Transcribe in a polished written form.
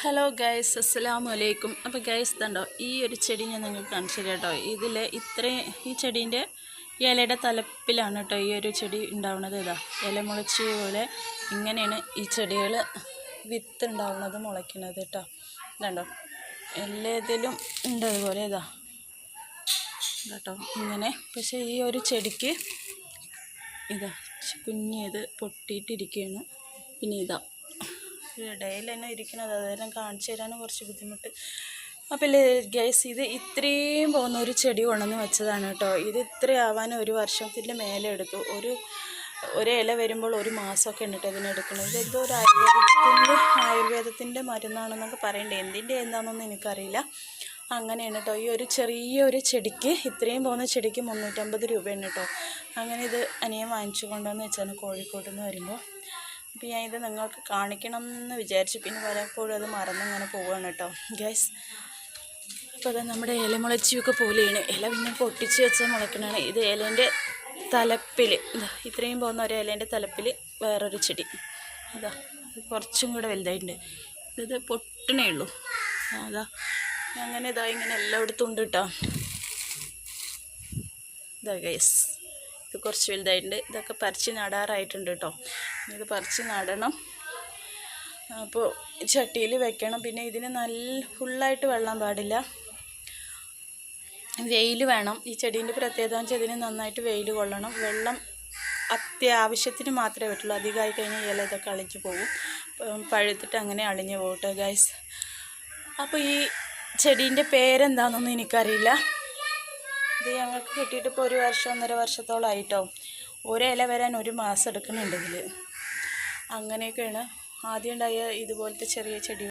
Hello guys, അസ്സലാമു അലൈക്കും. അപ്പോൾ ഗൈസ് ഇതുണ്ടോ, ഈ ഒരു ചെടി ഞാൻ നിങ്ങൾക്ക് കാണിച്ചു തരാം കേട്ടോ. ഇതിൽ ഈ ചെടീൻ്റെ ഇലയുടെ തലപ്പിലാണ് കേട്ടോ ഈ ഒരു ചെടി ഉണ്ടാവുന്നത്. ഇതാ ഇല മുളച്ച് പോലെ ഇങ്ങനെയാണ് ഈ ചെടികൾ വിത്ത് ഉണ്ടാവുന്നത്, മുളയ്ക്കുന്നത് കേട്ടോ. ഇതുണ്ടോ, എല്ലാത്തിലും ഉണ്ട് അതുപോലെ. ഇതാ കേട്ടോ ഇങ്ങനെ. പക്ഷേ ഈ ഒരു ചെടിക്ക് ഇതാ കുഞ്ഞത് പൊട്ടിയിട്ടിരിക്കുകയാണ്. പിന്നെ ഇതാ ഇടയിൽ തന്നെ ഇരിക്കുന്നത്, അതെല്ലാം കാണിച്ചു തരാനും കുറച്ച് ബുദ്ധിമുട്ട്. അപ്പോൾ ഗൈസ്, ഇത് ഇത്രയും പോകുന്ന ഒരു ചെടി കൊണ്ടുവന്ന് വെച്ചതാണ് കേട്ടോ. ഇത് ഇത്രയും ആവാൻ ഒരു വർഷത്തിൻ്റെ മേലെ എടുത്തു. ഒരു ഇല വരുമ്പോൾ ഒരു മാസമൊക്കെ ഉണ്ട് ഇതിനെടുക്കുന്നത്. ഇതെന്തോ ഒരു ആയുർവേദത്തിൻ്റെ മരുന്നാണെന്നൊക്കെ പറയണ്ടേ, എന്തിൻ്റെ എന്താണെന്നൊന്നും എനിക്കറിയില്ല. അങ്ങനെയാണ് കേട്ടോ. ഈ ഒരു ചെറിയൊരു ചെടിക്ക്, ഇത്രയും പോകുന്ന ചെടിക്ക് 350 രൂപയാണ് കേട്ടോ. അങ്ങനെ ഇത് അനിയൻ വാങ്ങിച്ചു കൊണ്ടുവന്ന് വെച്ചാണ് കോഴിക്കോട് നിന്ന് വരുമ്പോൾ. അപ്പോൾ ഞാൻ ഇത് നിങ്ങൾക്ക് കാണിക്കണം എന്ന് വിചാരിച്ചു, പിന്നെ പലപ്പോഴും അത് മറന്നിങ്ങനെ പോവുകയാണ് കേട്ടോ ഗൈസ്. അപ്പോൾ അത് നമ്മുടെ ഇല മുളച്ചിയൊക്കെ പോലെയാണ്. ഇല പിന്നെ പൊട്ടിച്ച് വെച്ചാൽ മുളയ്ക്കണതാണ്. ഇത് ഇലേൻ്റെ തലപ്പിൽ, ഇത്രയും പോകുന്ന ഒരു ഇലേൻ്റെ തലപ്പിൽ വേറൊരു ചെടി. അതാ കുറച്ചും കൂടെ വലുതായിട്ടുണ്ട്. ഇത് പൊട്ടണേ ഉള്ളൂ. അതാ അങ്ങനെ ഇങ്ങനെ എല്ലായിടത്തും ഉണ്ട് കേട്ടോ. ഇതാ ഗൈസ്, ഇത് കുറച്ച് വലുതായിട്ടുണ്ട്. ഇതൊക്കെ പറിച്ച് നടാറായിട്ടുണ്ട് കേട്ടോ. ഇത് പറിച്ച് നടണം. അപ്പോൾ ചട്ടിയിൽ വെക്കണം. പിന്നെ ഇതിന് ഫുള്ളായിട്ട് വെള്ളം പാടില്ല, വെയിൽ വേണം. ഈ ചെടീൻ്റെ പ്രത്യേകത എന്ന് വെച്ചാൽ ഇതിന് നന്നായിട്ട് വെയിൽ കൊള്ളണം. വെള്ളം അത്യാവശ്യത്തിന് മാത്രമേ പറ്റുള്ളൂ. അധികമായി കഴിഞ്ഞാൽ ഇല ഇതൊക്കെ അളിഞ്ഞു പോകും, പഴുത്തിട്ട് അങ്ങനെ അളിഞ്ഞു പോകട്ടെ ഗൈസ്. അപ്പോൾ ഈ ചെടീൻ്റെ പേരെന്താണെന്നൊന്നും എനിക്കറിയില്ല. ഇത് ഞങ്ങൾക്ക് കിട്ടിയിട്ട് ഇപ്പോൾ 1 വർഷം 1.5 വർഷത്തോളമായിട്ടോ. ഒരു ഇല വരാൻ 1 മാസം എടുക്കുന്നുണ്ട് ഇതിൽ. അങ്ങനെയൊക്കെയാണ് ആദ്യം ഉണ്ടായ ഇതുപോലത്തെ ചെറിയ ചെടി.